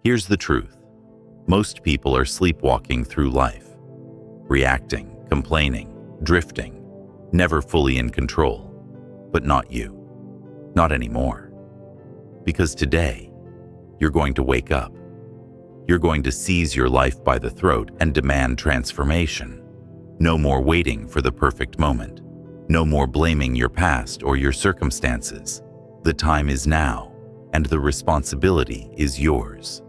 Here's the truth. Most people are sleepwalking through life, reacting, complaining, drifting, never fully in control. But not you. Not anymore. Because today, you're going to wake up. You're going to seize your life by the throat and demand transformation. No more waiting for the perfect moment. No more blaming your past or your circumstances. The time is now, and the responsibility is yours.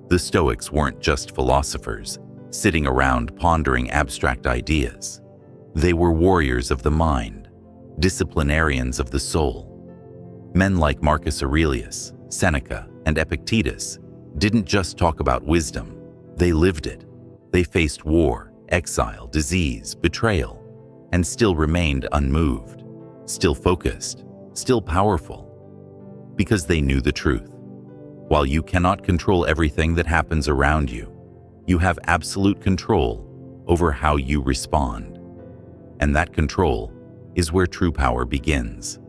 The Stoics weren't just philosophers, sitting around pondering abstract ideas. They were warriors of the mind, disciplinarians of the soul. Men like Marcus Aurelius, Seneca, and Epictetus didn't just talk about wisdom, they lived it. They faced war, exile, disease, betrayal, and still remained unmoved, still focused, still powerful, because they knew the truth. While you cannot control everything that happens around you, you have absolute control over how you respond. And that control is where true power begins.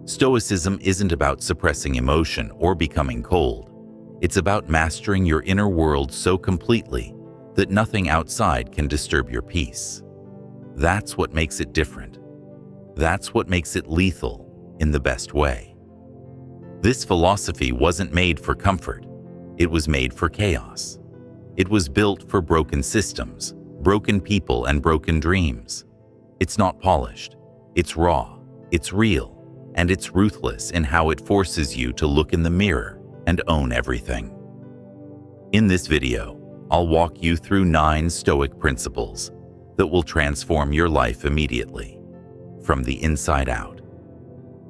Stoicism isn't about suppressing emotion or becoming cold. It's about mastering your inner world so completely that nothing outside can disturb your peace. That's what makes it different. That's what makes it lethal in the best way. This philosophy wasn't made for comfort. It was made for chaos. It was built for broken systems, broken people, and broken dreams. It's not polished. It's raw. It's real. And it's ruthless in how it forces you to look in the mirror and own everything. In this video, I'll walk you through 9 Stoic principles that will transform your life immediately, from the inside out.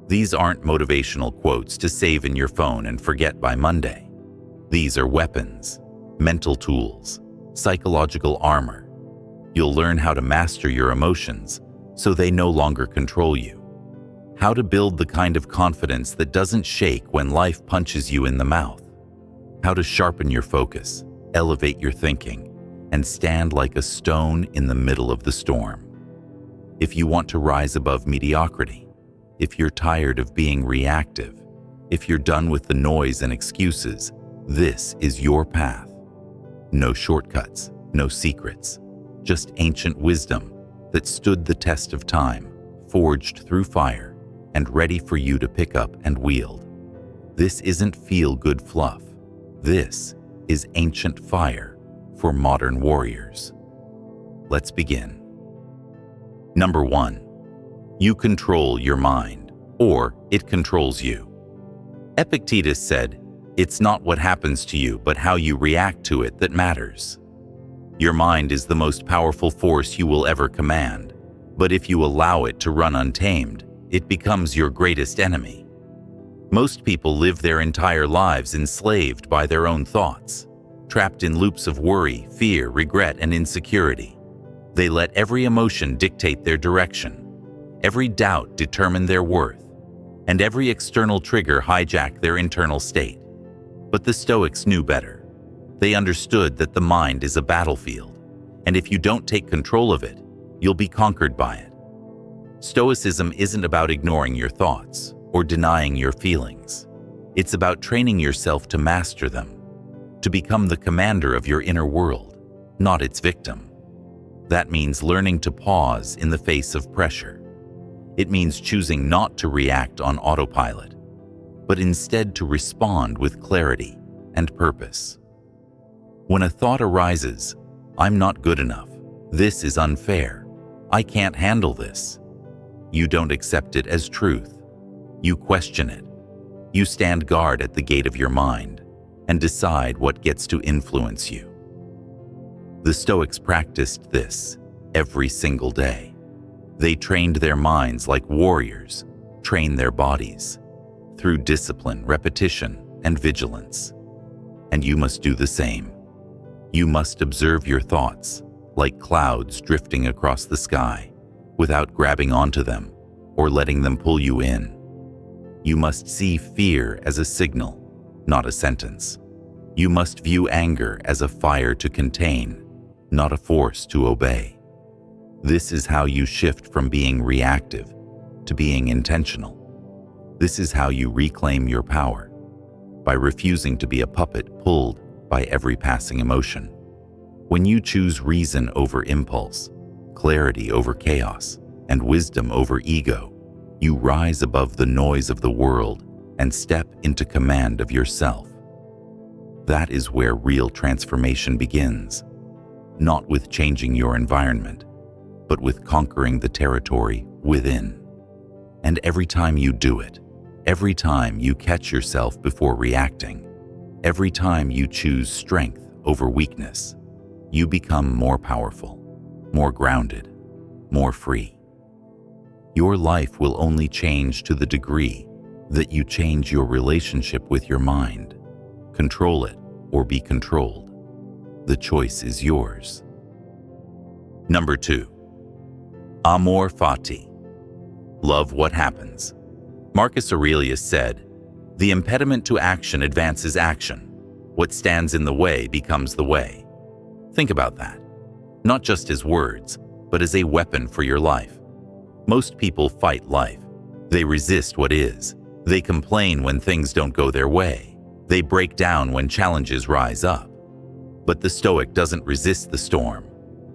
These aren't motivational quotes to save in your phone and forget by Monday. These are weapons, mental tools, psychological armor. You'll learn how to master your emotions so they no longer control you. How to build the kind of confidence that doesn't shake when life punches you in the mouth. How to sharpen your focus, elevate your thinking, and stand like a stone in the middle of the storm. If you want to rise above mediocrity, if you're tired of being reactive, if you're done with the noise and excuses, this is your path. No shortcuts, no secrets, just ancient wisdom that stood the test of time, forged through fire, and ready for you to pick up and wield. This isn't feel-good fluff. This is ancient fire for modern warriors. Let's begin. Number 1. You control your mind, or it controls you. Epictetus said, "It's not what happens to you, but how you react to it that matters." Your mind is the most powerful force you will ever command, but if you allow it to run untamed, it becomes your greatest enemy. Most people live their entire lives enslaved by their own thoughts, trapped in loops of worry, fear, regret, and insecurity. They let every emotion dictate their direction, every doubt determine their worth, and every external trigger hijack their internal state. But the Stoics knew better. They understood that the mind is a battlefield, and if you don't take control of it, you'll be conquered by it. Stoicism isn't about ignoring your thoughts or denying your feelings. It's about training yourself to master them, to become the commander of your inner world, not its victim. That means learning to pause in the face of pressure. It means choosing not to react on autopilot, but instead to respond with clarity and purpose. When a thought arises, "I'm not good enough, this is unfair, I can't handle this," you don't accept it as truth. You question it. You stand guard at the gate of your mind and decide what gets to influence you. The Stoics practiced this every single day. They trained their minds like warriors train their bodies through discipline, repetition, and vigilance. And you must do the same. You must observe your thoughts like clouds drifting across the sky, without grabbing onto them or letting them pull you in. You must see fear as a signal, not a sentence. You must view anger as a fire to contain, not a force to obey. This is how you shift from being reactive to being intentional. This is how you reclaim your power. by refusing to be a puppet pulled by every passing emotion. When you choose reason over impulse, clarity over chaos, and wisdom over ego, you rise above the noise of the world and step into command of yourself. That is where real transformation begins, not with changing your environment, but with conquering the territory within. And every time you do it, every time you catch yourself before reacting, every time you choose strength over weakness, you become more powerful, more grounded, more free. Your life will only change to the degree that you change your relationship with your mind. Control it or be controlled. The choice is yours. Number 2. Amor fati. Love what happens. Marcus Aurelius said, "The impediment to action advances action. What stands in the way becomes the way." Think about that. Not just as words, but as a weapon for your life. Most people fight life. They resist what is. They complain when things don't go their way. They break down when challenges rise up. But the Stoic doesn't resist the storm.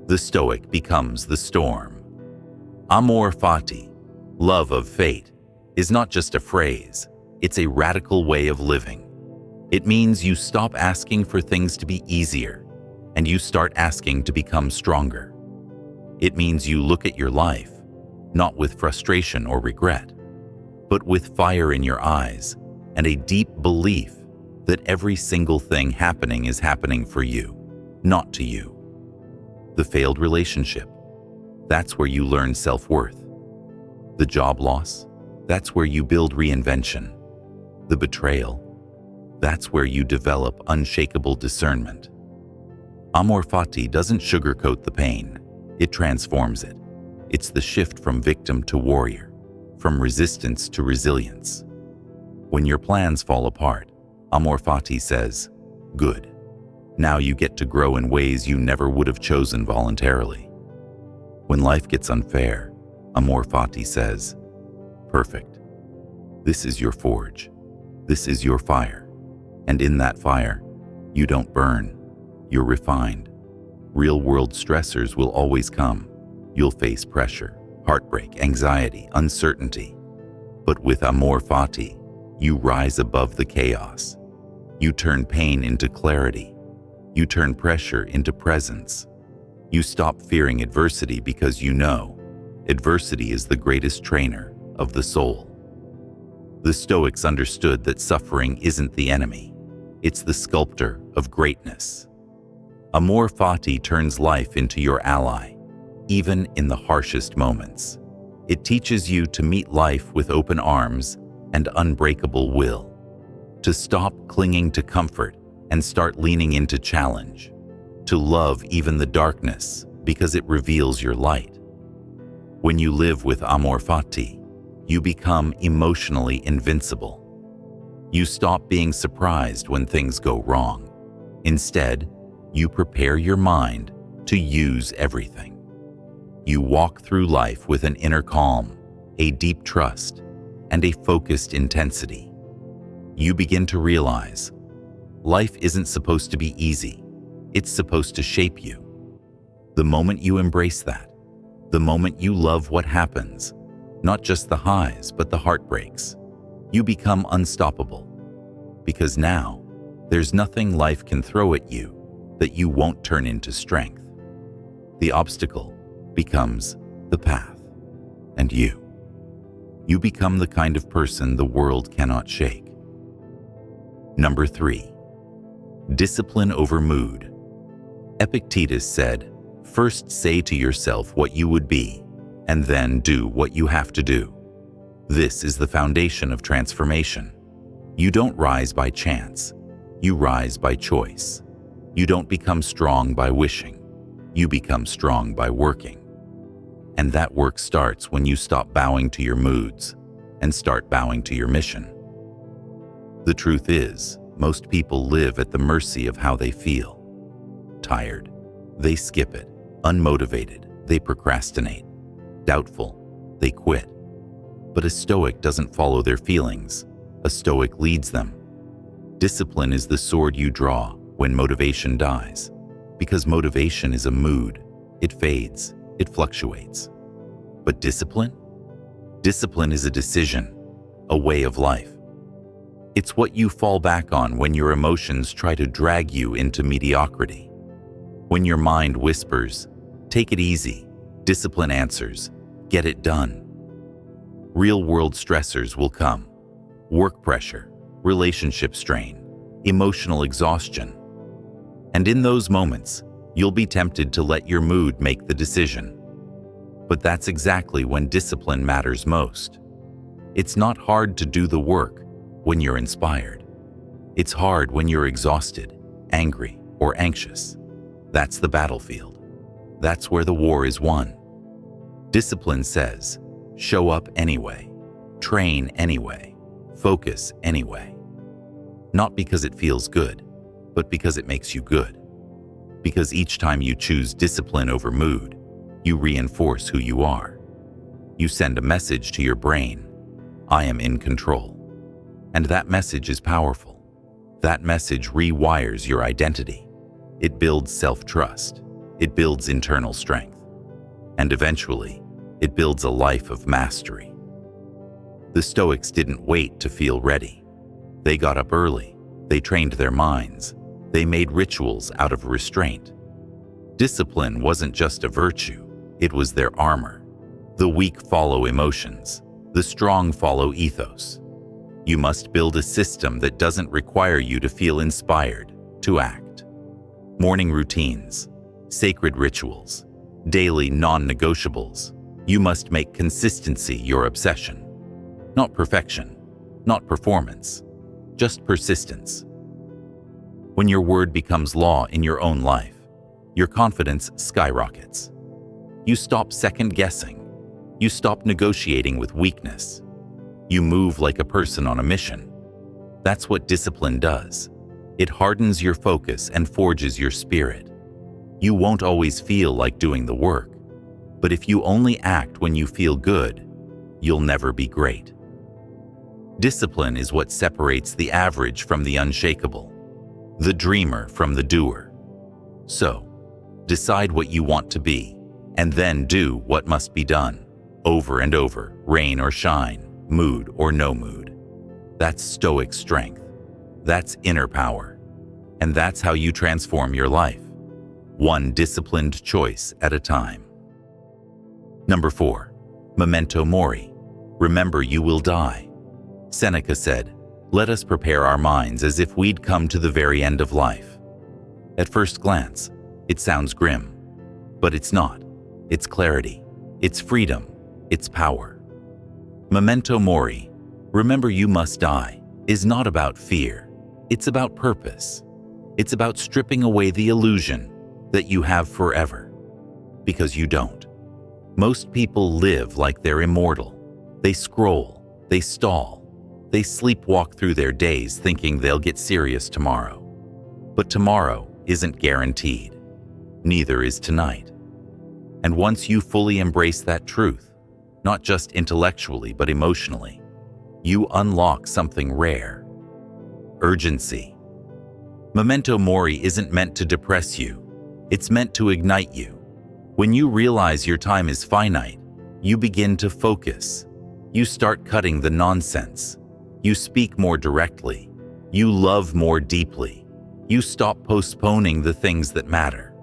The Stoic becomes the storm. Amor fati, love of fate, is not just a phrase. It's a radical way of living. It means you stop asking for things to be easier, and you start asking to become stronger. It means you look at your life, not with frustration or regret, but with fire in your eyes and a deep belief that every single thing happening is happening for you, not to you. The failed relationship, that's where you learn self-worth. The job loss, that's where you build reinvention. The betrayal, that's where you develop unshakable discernment. Amor fati doesn't sugarcoat the pain, it transforms it. It's the shift from victim to warrior, from resistance to resilience. When your plans fall apart, Amor fati says, "Good. Now you get to grow in ways you never would have chosen voluntarily." When life gets unfair, Amor fati says, "Perfect. This is your forge. This is your fire. And in that fire, you don't burn. You're refined. Real-world stressors will always come. You'll face pressure, heartbreak, anxiety, uncertainty. But with Amor fati, you rise above the chaos. You turn pain into clarity. You turn pressure into presence. You stop fearing adversity because you know adversity is the greatest trainer of the soul. The Stoics understood that suffering isn't the enemy. It's the sculptor of greatness. Amor fati turns life into your ally, even in the harshest moments. It teaches you to meet life with open arms and unbreakable will, to stop clinging to comfort and start leaning into challenge, to love even the darkness because it reveals your light. When you live with Amor fati, you become emotionally invincible. You stop being surprised when things go wrong. Instead, you prepare your mind to use everything. You walk through life with an inner calm, a deep trust, and a focused intensity. You begin to realize life isn't supposed to be easy. It's supposed to shape you. The moment you embrace that, the moment you love what happens, not just the highs but the heartbreaks, you become unstoppable. Because now, there's nothing life can throw at you that you won't turn into strength. The obstacle becomes the path, and you become the kind of person the world cannot shake. Number 3. Discipline over mood. Epictetus said, "First say to yourself what you would be, and then do what you have to do." This is the foundation of transformation. You don't rise by chance. You rise by choice. You don't become strong by wishing. You become strong by working. And that work starts when you stop bowing to your moods and start bowing to your mission. The truth is, most people live at the mercy of how they feel. Tired, they skip it. Unmotivated, they procrastinate. Doubtful, they quit. But a Stoic doesn't follow their feelings. A Stoic leads them. Discipline is the sword you draw when motivation dies, because motivation is a mood. It fades, it fluctuates. But discipline? Discipline is a decision, a way of life. It's what you fall back on when your emotions try to drag you into mediocrity. When your mind whispers, "Take it easy," discipline answers, "Get it done." Real-world stressors will come. Work pressure, relationship strain, emotional exhaustion. And in those moments, you'll be tempted to let your mood make the decision. But that's exactly when discipline matters most. It's not hard to do the work when you're inspired. It's hard when you're exhausted, angry, or anxious. That's the battlefield. That's where the war is won. Discipline says, show up anyway, train anyway, focus anyway. Not because it feels good, but because it makes you good. Because each time you choose discipline over mood, you reinforce who you are. You send a message to your brain, I am in control. And that message is powerful. That message rewires your identity. It builds self-trust. It builds internal strength. And eventually, it builds a life of mastery. The Stoics didn't wait to feel ready. They got up early. They trained their minds. They made rituals out of restraint. Discipline wasn't just a virtue. It was their armor. The weak follow emotions. The strong follow ethos. You must build a system that doesn't require you to feel inspired to act. Morning routines, sacred rituals, daily non-negotiables. You must make consistency your obsession. Not perfection, not performance, just persistence. When your word becomes law in your own life, your confidence skyrockets. You stop second-guessing. You stop negotiating with weakness. You move like a person on a mission. That's what discipline does. It hardens your focus and forges your spirit. You won't always feel like doing the work, but if you only act when you feel good, you'll never be great. Discipline is what separates the average from the unshakable, the dreamer from the doer. So, decide what you want to be, and then do what must be done, over and over, rain or shine, mood or no mood. That's Stoic strength. That's inner power. And that's how you transform your life, one disciplined choice at a time. Number 4, memento mori. Remember you will die. Seneca said, let us prepare our minds as if we'd come to the very end of life. At first glance, it sounds grim, but it's not. It's clarity, it's freedom, it's power. Memento mori, remember you must die, is not about fear. It's about purpose. It's about stripping away the illusion that you have forever, because you don't. Most people live like they're immortal. They scroll, they stall, they sleepwalk through their days thinking they'll get serious tomorrow. But tomorrow isn't guaranteed. Neither is tonight. And once you fully embrace that truth, not just intellectually but emotionally, you unlock something rare. Urgency. Memento mori isn't meant to depress you. It's meant to ignite you. When you realize your time is finite, you begin to focus. You start cutting the nonsense. You speak more directly. You love more deeply. You stop postponing the things that matter.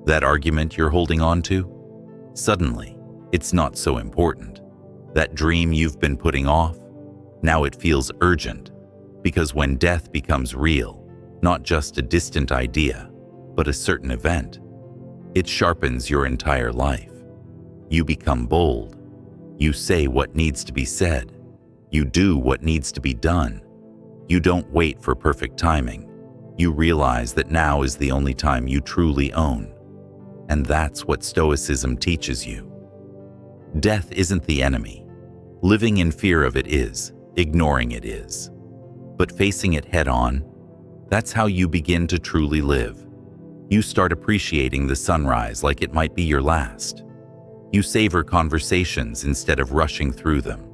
That argument you're holding on to? Suddenly, it's not so important. That dream you've been putting off? Now it feels urgent. Because when death becomes real, not just a distant idea, but a certain event, it sharpens your entire life. You become bold. You say what needs to be said. You do what needs to be done. You don't wait for perfect timing. You realize that now is the only time you truly own. And that's what Stoicism teaches you. Death isn't the enemy. Living in fear of it is. Ignoring it is. But facing it head on, that's how you begin to truly live. You start appreciating the sunrise like it might be your last. You savor conversations instead of rushing through them.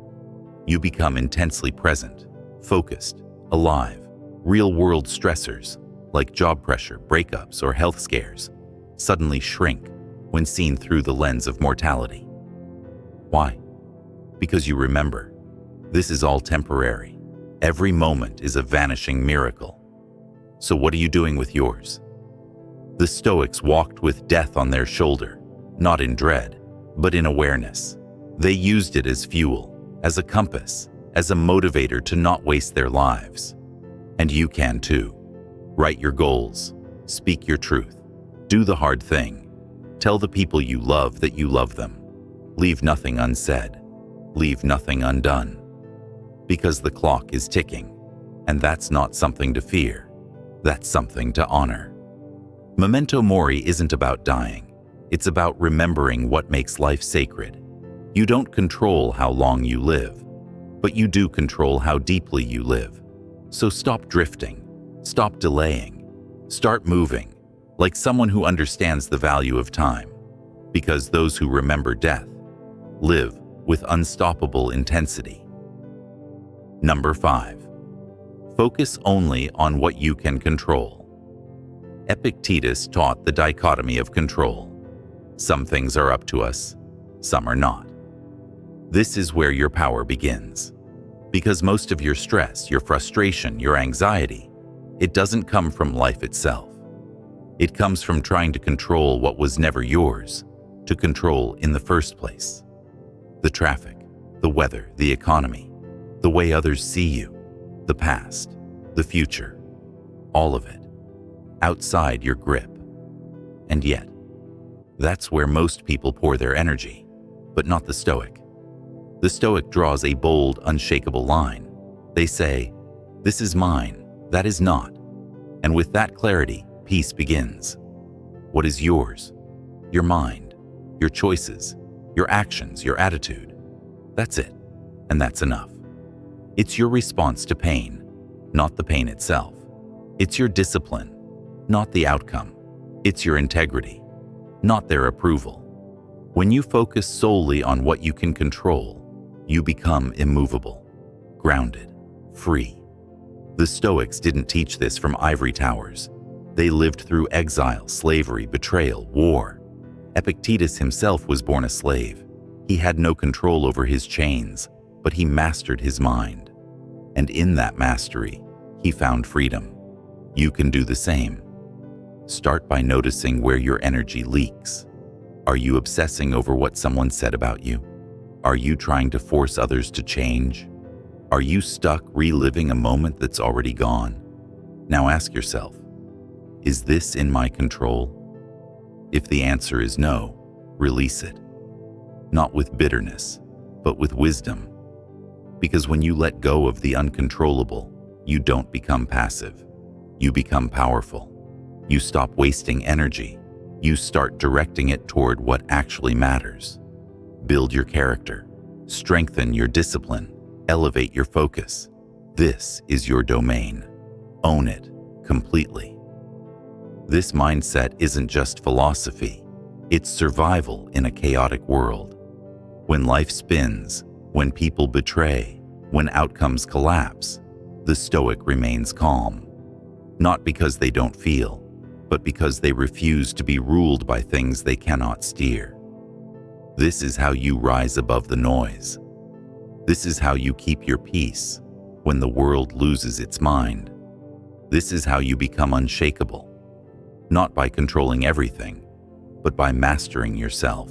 You become intensely present, focused, alive. Real-world stressors, like job pressure, breakups, or health scares, suddenly shrink when seen through the lens of mortality. Why? Because you remember, this is all temporary. Every moment is a vanishing miracle. So what are you doing with yours? The Stoics walked with death on their shoulder, not in dread, but in awareness. They used it as fuel, as a compass, as a motivator to not waste their lives. And you can too. Write your goals, speak your truth, do the hard thing, tell the people you love that you love them. Leave nothing unsaid, leave nothing undone. Because the clock is ticking, and that's not something to fear, that's something to honor. Memento mori isn't about dying, it's about remembering what makes life sacred. You don't control how long you live, but you do control how deeply you live. So stop drifting, stop delaying, start moving, like someone who understands the value of time, because those who remember death live with unstoppable intensity. Number 5. Focus only on what you can control. Epictetus taught the dichotomy of control. Some things are up to us, some are not. This is where your power begins. Because most of your stress, your frustration, your anxiety, it doesn't come from life itself. It comes from trying to control what was never yours to control in the first place. The traffic, the weather, the economy, the way others see you, the past, the future, all of it, outside your grip. And yet, that's where most people pour their energy, but not the Stoic. The Stoic draws a bold, unshakable line. They say, "This is mine, that is not." And with that clarity, peace begins. What is yours? Your mind, your choices, your actions, your attitude. That's it, and that's enough. It's your response to pain, not the pain itself. It's your discipline, not the outcome. It's your integrity, not their approval. When you focus solely on what you can control, you become immovable, grounded, free. The Stoics didn't teach this from ivory towers. They lived through exile, slavery, betrayal, war. Epictetus himself was born a slave. He had no control over his chains, but he mastered his mind. And in that mastery, he found freedom. You can do the same. Start by noticing where your energy leaks. Are you obsessing over what someone said about you? Are you trying to force others to change? Are you stuck reliving a moment that's already gone? Now ask yourself, is this in my control? If the answer is no, release it. Not with bitterness, but with wisdom. Because when you let go of the uncontrollable, you don't become passive. You become powerful. You stop wasting energy. You start directing it toward what actually matters. Build your character, strengthen your discipline, elevate your focus. This is your domain. Own it completely. This mindset isn't just philosophy, it's survival in a chaotic world. When life spins, when people betray, when outcomes collapse, the Stoic remains calm. Not because they don't feel, but because they refuse to be ruled by things they cannot steer. This is how you rise above the noise. This is how you keep your peace when the world loses its mind. This is how you become unshakable, not by controlling everything, but by mastering yourself.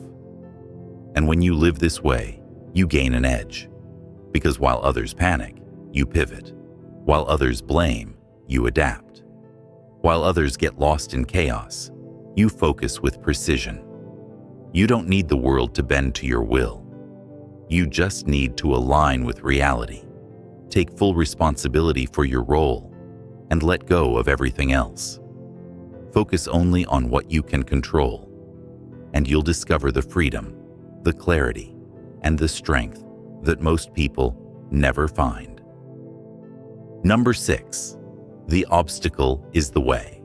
And when you live this way, you gain an edge. Because while others panic, you pivot. While others blame, you adapt. While others get lost in chaos, you focus with precision. You don't need the world to bend to your will. You just need to align with reality. Take full responsibility for your role and let go of everything else. Focus only on what you can control, and you'll discover the freedom, the clarity, and the strength that most people never find. Number 6. The obstacle is the way.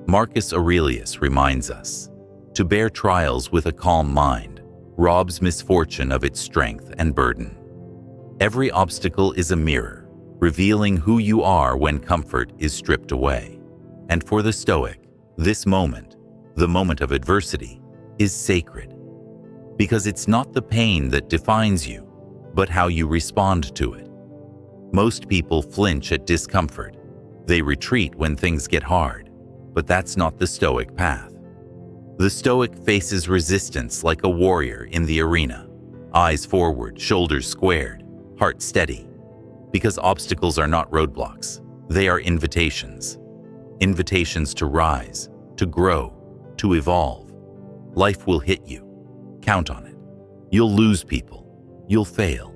Marcus Aurelius reminds us, to bear trials with a calm mind robs misfortune of its strength and burden. Every obstacle is a mirror, revealing who you are when comfort is stripped away. And for the Stoic, this moment, the moment of adversity, is sacred. Because it's not the pain that defines you, but how you respond to it. Most people flinch at discomfort. They retreat when things get hard, but that's not the Stoic path. The Stoic faces resistance like a warrior in the arena, eyes forward, shoulders squared, heart steady. Because obstacles are not roadblocks, they are invitations. Invitations to rise, to grow, to evolve. Life will hit you. Count on it. You'll lose people. You'll fail.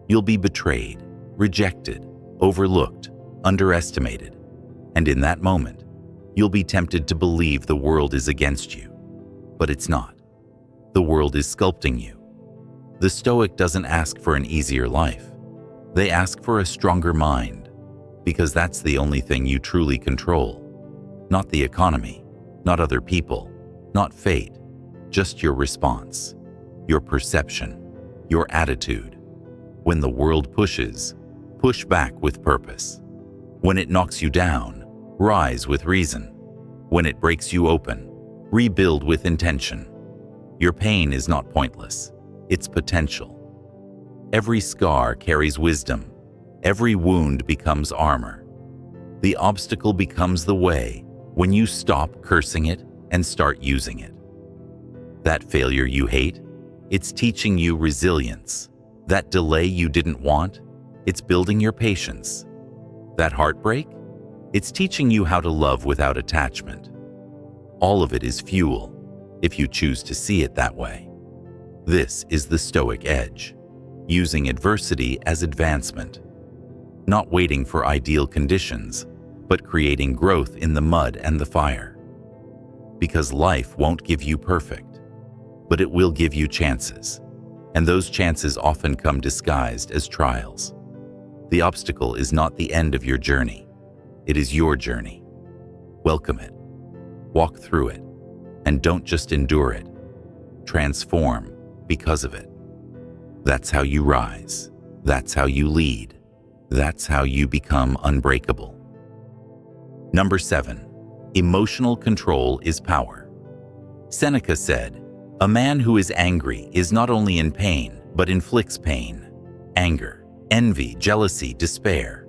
You'll be betrayed, rejected, overlooked, underestimated. And in that moment, you'll be tempted to believe the world is against you. But it's not. The world is sculpting you. The Stoic doesn't ask for an easier life. They ask for a stronger mind, because that's the only thing you truly control. Not the economy, not other people, not fate, just your response, your perception, your attitude. When the world pushes, push back with purpose. When it knocks you down, rise with reason. When it breaks you open, rebuild with intention. Your pain is not pointless, it's potential. Every scar carries wisdom. Every wound becomes armor. The obstacle becomes the way when you stop cursing it and start using it. That failure you hate, it's teaching you resilience. That delay you didn't want, it's building your patience. That heartbreak, it's teaching you how to love without attachment. All of it is fuel, if you choose to see it that way. This is the Stoic edge, using adversity as advancement. Not waiting for ideal conditions, but creating growth in the mud and the fire. Because life won't give you perfect, but it will give you chances. And those chances often come disguised as trials. The obstacle is not the end of your journey. It is your journey. Welcome it. Walk through it. And don't just endure it. Transform because of it. That's how you rise. That's how you lead. That's how you become unbreakable. Number 7. Emotional control is power. Seneca said, "A man who is angry is not only in pain, but inflicts pain. Anger, envy, jealousy, despair.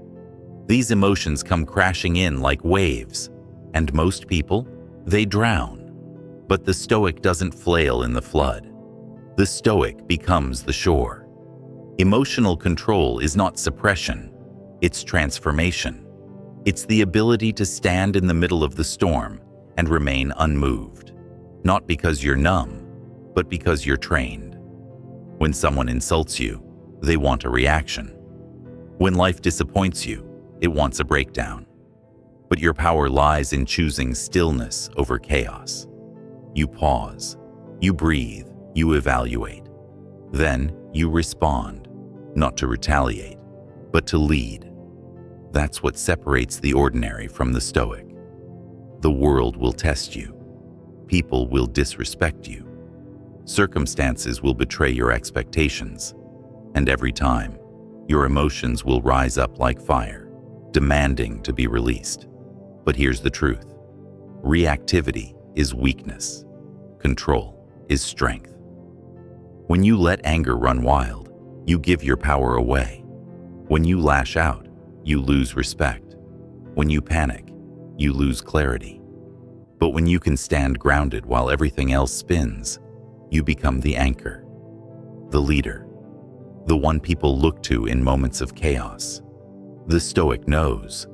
These emotions come crashing in like waves, and most people, they drown. But the Stoic doesn't flail in the flood. The Stoic becomes the shore. Emotional control is not suppression, it's transformation. It's the ability to stand in the middle of the storm and remain unmoved. Not because you're numb, but because you're trained. When someone insults you, they want a reaction. When life disappoints you, it wants a breakdown. But your power lies in choosing stillness over chaos. You pause, you breathe, you evaluate. Then you respond, not to retaliate, but to lead. That's what separates the ordinary from the Stoic. The world will test you. People will disrespect you. Circumstances will betray your expectations. And every time, your emotions will rise up like fire, demanding to be released. But here's the truth. Reactivity is weakness. Control is strength. When you let anger run wild, you give your power away. When you lash out, you lose respect. When you panic, you lose clarity. But when you can stand grounded while everything else spins, you become the anchor, the leader, the one people look to in moments of chaos. The Stoic knows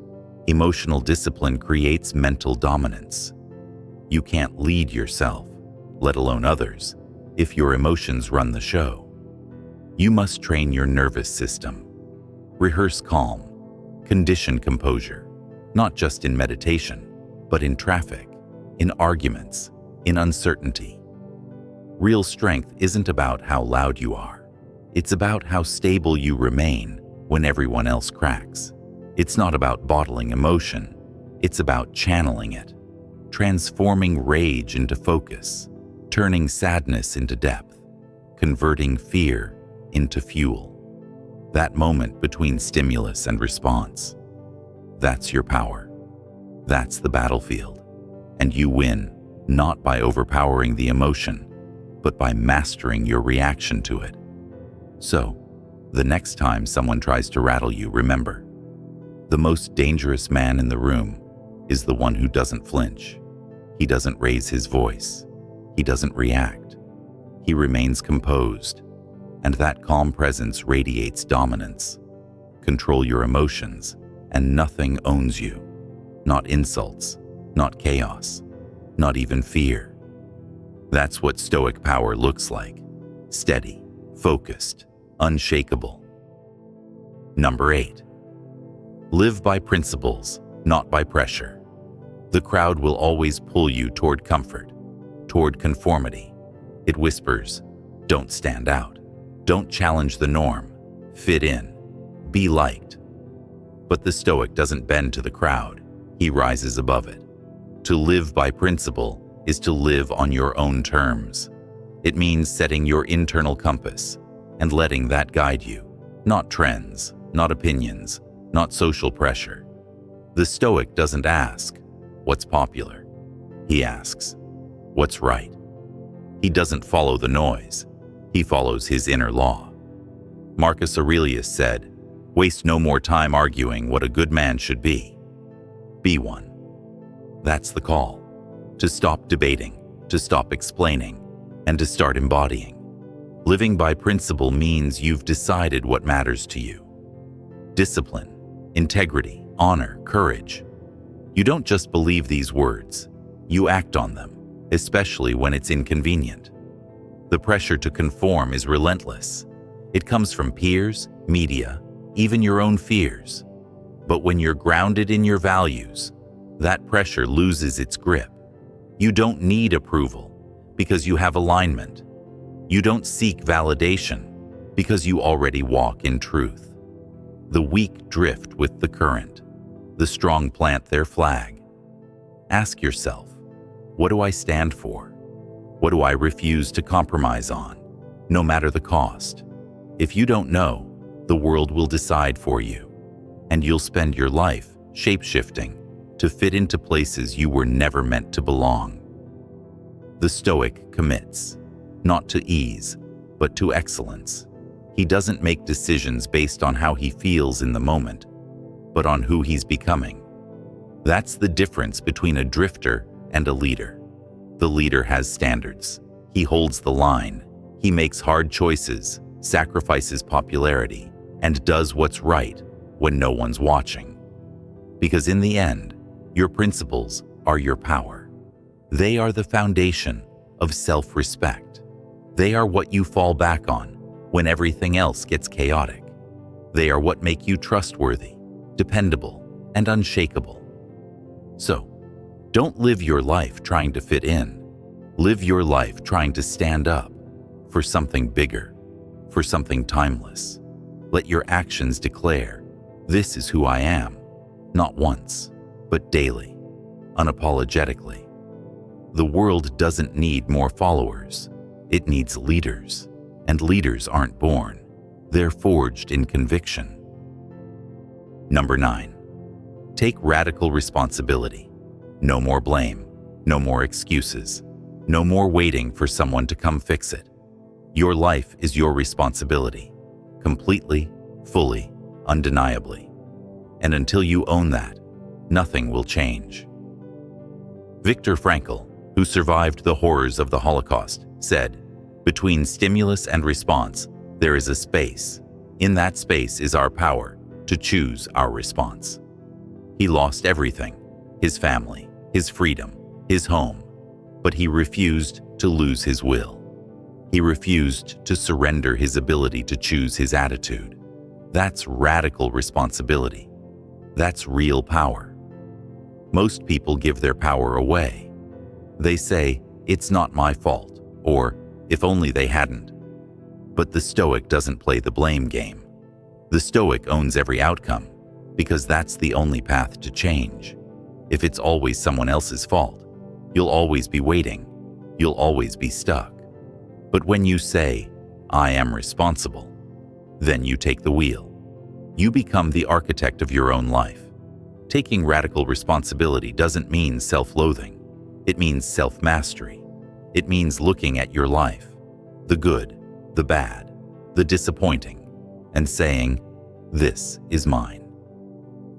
emotional discipline creates mental dominance. You can't lead yourself, let alone others, if your emotions run the show. You must train your nervous system. Rehearse calm, condition composure, not just in meditation, but in traffic, in arguments, in uncertainty. Real strength isn't about how loud you are. It's about how stable you remain when everyone else cracks. It's not about bottling emotion. It's about channeling it, transforming rage into focus, turning sadness into depth, converting fear into fuel. That moment between stimulus and response. That's your power. That's the battlefield. And you win, not by overpowering the emotion, but by mastering your reaction to it. So, the next time someone tries to rattle you, remember, the most dangerous man in the room is the one who doesn't flinch. He doesn't raise his voice. He doesn't react. He remains composed, and that calm presence radiates dominance. Control your emotions, and nothing owns you. Not insults, not chaos, not even fear. That's what Stoic power looks like. Steady, focused, unshakable. Number 8. Live by principles, not by pressure. The crowd will always pull you toward comfort, toward conformity. It whispers, don't stand out, don't challenge the norm, fit in, be liked. But the Stoic doesn't bend to the crowd, he rises above it. To live by principle is to live on your own terms. It means setting your internal compass and letting that guide you, not trends, not opinions, not social pressure. The Stoic doesn't ask, what's popular? He asks, what's right? He doesn't follow the noise. He follows his inner law. Marcus Aurelius said, waste no more time arguing what a good man should be. Be one. That's the call. To stop debating, to stop explaining, and to start embodying. Living by principle means you've decided what matters to you. Discipline, integrity, honor, courage. You don't just believe these words, you act on them, especially when it's inconvenient. The pressure to conform is relentless. It comes from peers, media, even your own fears. But when you're grounded in your values, that pressure loses its grip. You don't need approval because you have alignment. You don't seek validation because you already walk in truth. The weak drift with the current. The strong plant their flag. Ask yourself, what do I stand for? What do I refuse to compromise on, no matter the cost? If you don't know, the world will decide for you, and you'll spend your life shape-shifting to fit into places you were never meant to belong. The Stoic commits, not to ease, but to excellence. He doesn't make decisions based on how he feels in the moment, but on who he's becoming. That's the difference between a drifter and a leader. The leader has standards. He holds the line. He makes hard choices, sacrifices popularity, and does what's right when no one's watching. Because in the end, your principles are your power. They are the foundation of self-respect. They are what you fall back on when everything else gets chaotic. They are what make you trustworthy, dependable, and unshakable. So, don't live your life trying to fit in. Live your life trying to stand up for something bigger, for something timeless. Let your actions declare, this is who I am, not once, but daily, unapologetically. The world doesn't need more followers. It needs leaders. And leaders aren't born. They're forged in conviction. Number 9. Take radical responsibility. No more blame. No more excuses. No more waiting for someone to come fix it. Your life is your responsibility. Completely, fully, undeniably. And until you own that, nothing will change. Viktor Frankl, who survived the horrors of the Holocaust, said, between stimulus and response, there is a space. In that space is our power to choose our response. He lost everything, his family, his freedom, his home, but he refused to lose his will. He refused to surrender his ability to choose his attitude. That's radical responsibility. That's real power. Most people give their power away. They say, it's not my fault, or if only they hadn't. But the Stoic doesn't play the blame game. The Stoic owns every outcome, because that's the only path to change. If it's always someone else's fault, you'll always be waiting. You'll always be stuck. But when you say, I am responsible, Then you take the wheel. You become the architect of your own life. Taking radical responsibility doesn't mean self-loathing. It means self-mastery. It means looking at your life, the good, the bad, the disappointing, and saying, "This is mine.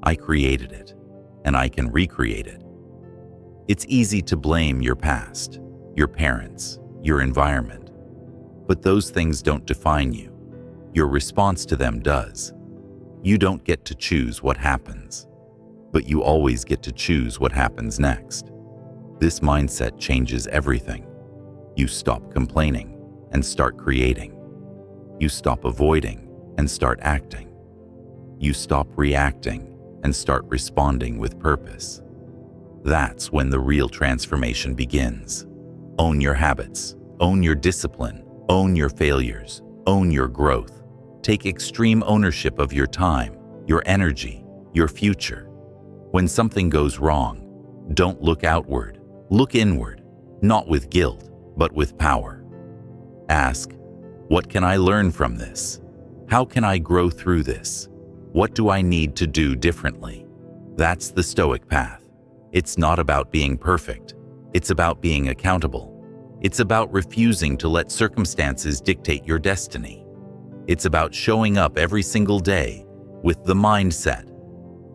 I created it, and I can recreate it." It's easy to blame your past, your parents, your environment, but those things don't define you. Your response to them does. You don't get to choose what happens, but you always get to choose what happens next. This mindset changes everything. You stop complaining and start creating. You stop avoiding and start acting. You stop reacting and start responding with purpose. That's when the real transformation begins. Own your habits, own your discipline, own your failures, own your growth. Take extreme ownership of your time, your energy, your future. When something goes wrong, don't look outward, look inward, not with guilt, but with power. Ask, what can I learn from this? How can I grow through this? What do I need to do differently? That's the Stoic path. It's not about being perfect. It's about being accountable. It's about refusing to let circumstances dictate your destiny. It's about showing up every single day with the mindset,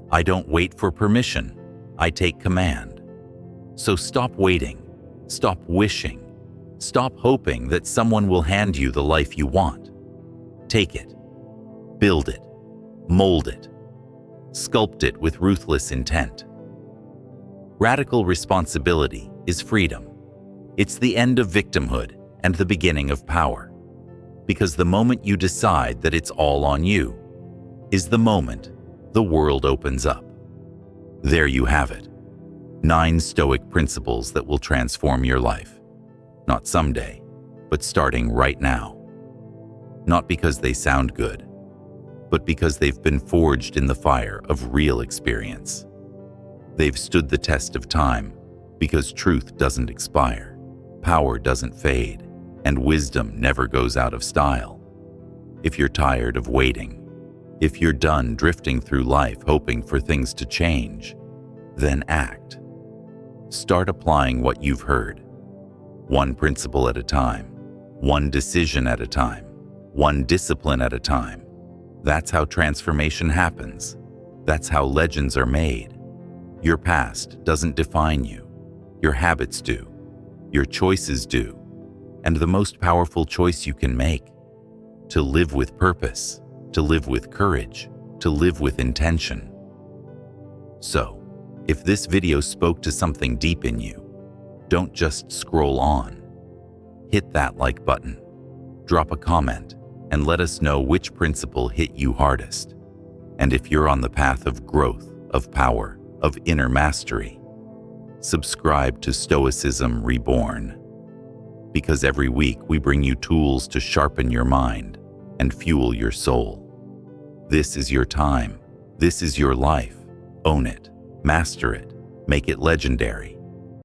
I don't wait for permission, I take command. So stop waiting, stop wishing, stop hoping that someone will hand you the life you want. Take it, build it, mold it, sculpt it with ruthless intent. Radical responsibility is freedom. It's the end of victimhood and the beginning of power. Because the moment you decide that it's all on you is the moment the world opens up. There you have it. 9 Stoic principles that will transform your life. Not someday, but starting right now. Not because they sound good, but because they've been forged in the fire of real experience. They've stood the test of time because truth doesn't expire, power doesn't fade, and wisdom never goes out of style. If you're tired of waiting, if you're done drifting through life hoping for things to change, then act. Start applying what you've heard. One principle at a time, one decision at a time, one discipline at a time. That's how transformation happens. That's how legends are made. Your past doesn't define you. Your habits do. Your choices do. And the most powerful choice you can make, to live with purpose, to live with courage, to live with intention. So, if this video spoke to something deep in you, don't just scroll on. Hit that like button, drop a comment, and let us know which principle hit you hardest. And if you're on the path of growth, of power, of inner mastery, subscribe to Stoicism Reborn. Because every week we bring you tools to sharpen your mind and fuel your soul. This is your time. This is your life. Own it. Master it. Make it legendary.